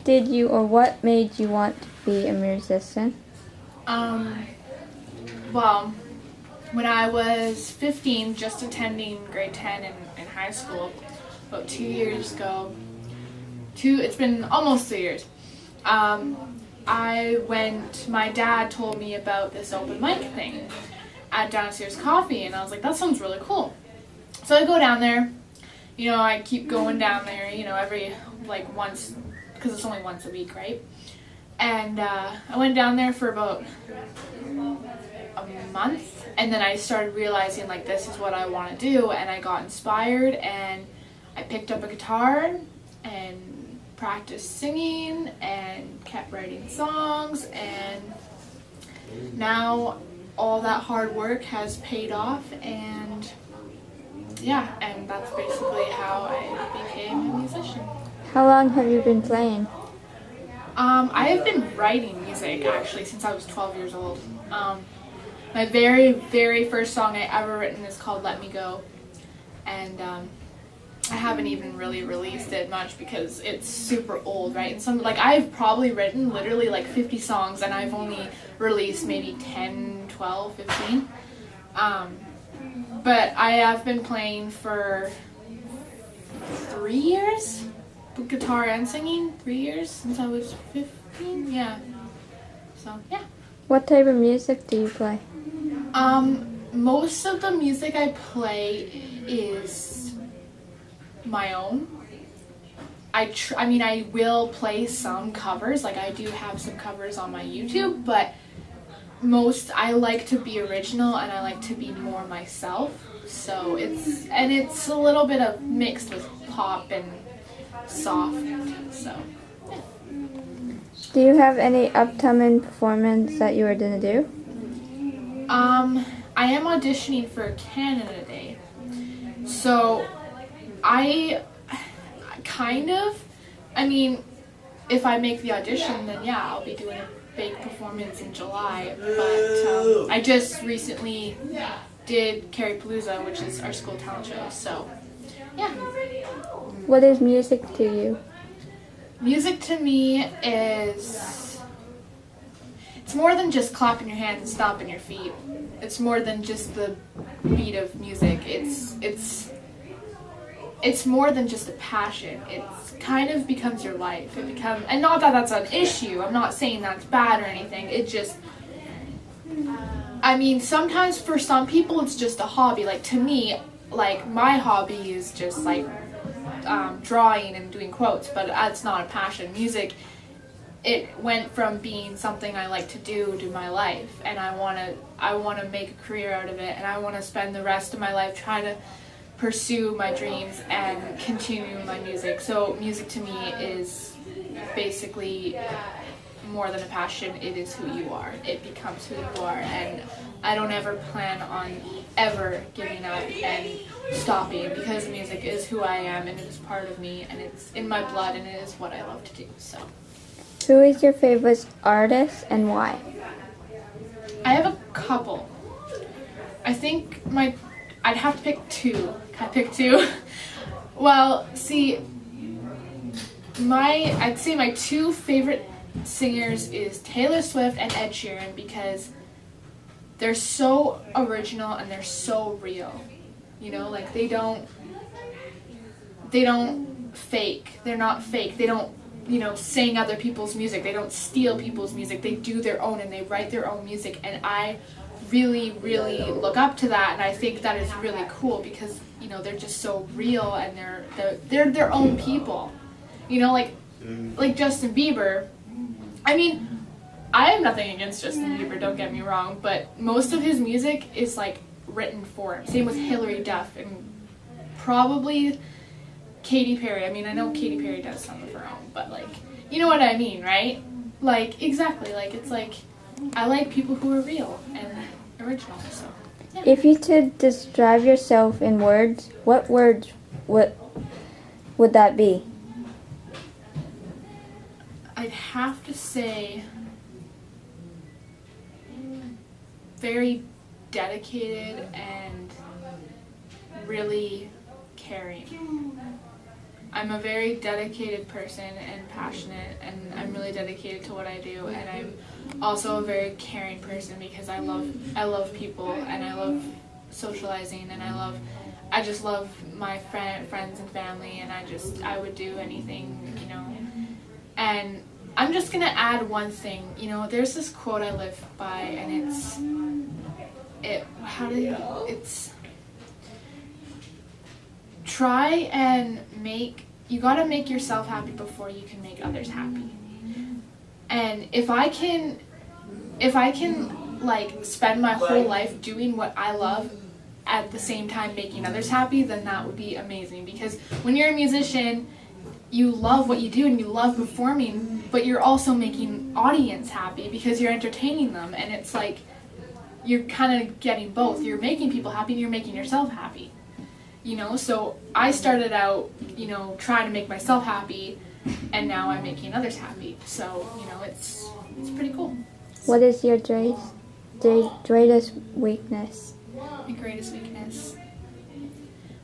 did you or what made you want to be a musician? Well, when I was 15, just attending grade 10 in high school, about 2 years ago, it's been almost 2 years, my dad told me about this open mic thing at Downstairs Coffee, and I was like, that sounds really cool. So I go down there, I keep going down there, every, once, because it's only once a week, right? And I went down there for about a month, and then I started realizing, this is what I want to do, and I got inspired, and I picked up a guitar, and practiced singing, and kept writing songs, and now all that hard work has paid off, and and that's basically how I became a musician. How long have you been playing? I have been writing music actually since I was 12 years old. My very, very first song I ever written is called Let Me Go, and I haven't even really released it much because it's super old, right? And I've probably written literally 50 songs, and I've only released maybe 10, 12, 15. But I have been playing for 3 years, guitar and singing, 3 years since I was 15, yeah. So, yeah. What type of music do you play? Most of the music I play is my own. I will play some covers, I do have some covers on my YouTube, but I like to be original, and I like to be more myself. So it's a little bit of mixed with pop and soft. So yeah. Do you have any upcoming performance that you are going to do? I am auditioning for Canada Day. So I if I make the audition, then yeah, I'll be doing a big performance in July. But I just recently did Careypalooza, which is our school talent show. So yeah. What is music to you? Music to me it's more than just clapping your hands and stomping your feet. It's more than just the beat of music. It's more than just a passion. It kind of becomes your life. And not that that's an issue. I'm not saying that's bad or anything. It just, sometimes for some people it's just a hobby. To me, my hobby is just drawing and doing quotes, but that's not a passion. Music, it went from being something I like to do to my life, and I want to make a career out of it, and I want to spend the rest of my life trying to pursue my dreams and continue my music. So music to me is basically more than a passion. It is who you are. It becomes who you are, and I don't ever plan on ever giving up and stopping, because music is who I am, and it is part of me, and it's in my blood, and it is what I love to do. So who is your favorite artist and why? I have a couple. I think I'd have to pick two. Can I pick two? Well, see, I'd say my two favorite singers is Taylor Swift and Ed Sheeran, because they're so original and they're so real. They don't fake. They're not fake. They don't, sing other people's music. They don't steal people's music. They do their own, and they write their own music, and I really, really look up to that, and I think that is really cool because, they're just so real, and they're their own people. Like Justin Bieber. I have nothing against Justin Bieber, don't get me wrong, but most of his music is written for him. Same with Hilary Duff and probably Katy Perry. I know Katy Perry does some of her own, but you know what I mean, right? Exactly. It's I like people who are real and original. So yeah. If you could describe yourself in words, what words would that be? I'd have to say very dedicated and really caring. I'm a very dedicated person and passionate, and I'm really dedicated to what I do, and I'm also a very caring person because I love people, and I love socializing, and I just love my friends and family, and I would do anything, you know. And I'm just gonna add one thing, you know, there's this quote I live by, and it's try and you gotta make yourself happy before you can make others happy. And if I can like spend my whole life doing what I love at the same time making others happy, then that would be amazing. Because when you're a musician, you love what you do and you love performing, but you're also making audience happy because you're entertaining them, and it's like you're kind of getting both. You're making people happy and you're making yourself happy. You know, so I started out, you know, trying to make myself happy, and now I'm making others happy. So, you know, it's pretty cool. What is your greatest weakness? My greatest weakness.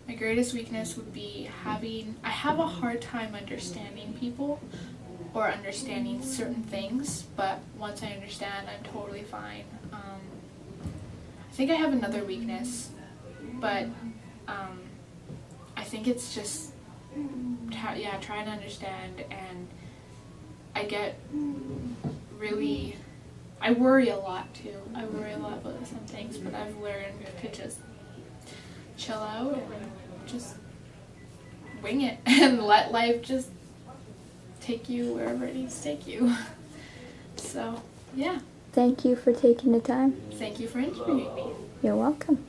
My greatest weakness would be I have a hard time understanding people or understanding certain things, but once I understand, I'm totally fine. I think I have another weakness, but I think it's just, trying to understand, and I worry a lot too. I worry a lot about some things, but I've learned to just chill out and just wing it and let life just take you wherever it needs to take you. So, yeah. Thank you for taking the time. Thank you for interviewing me. You're welcome.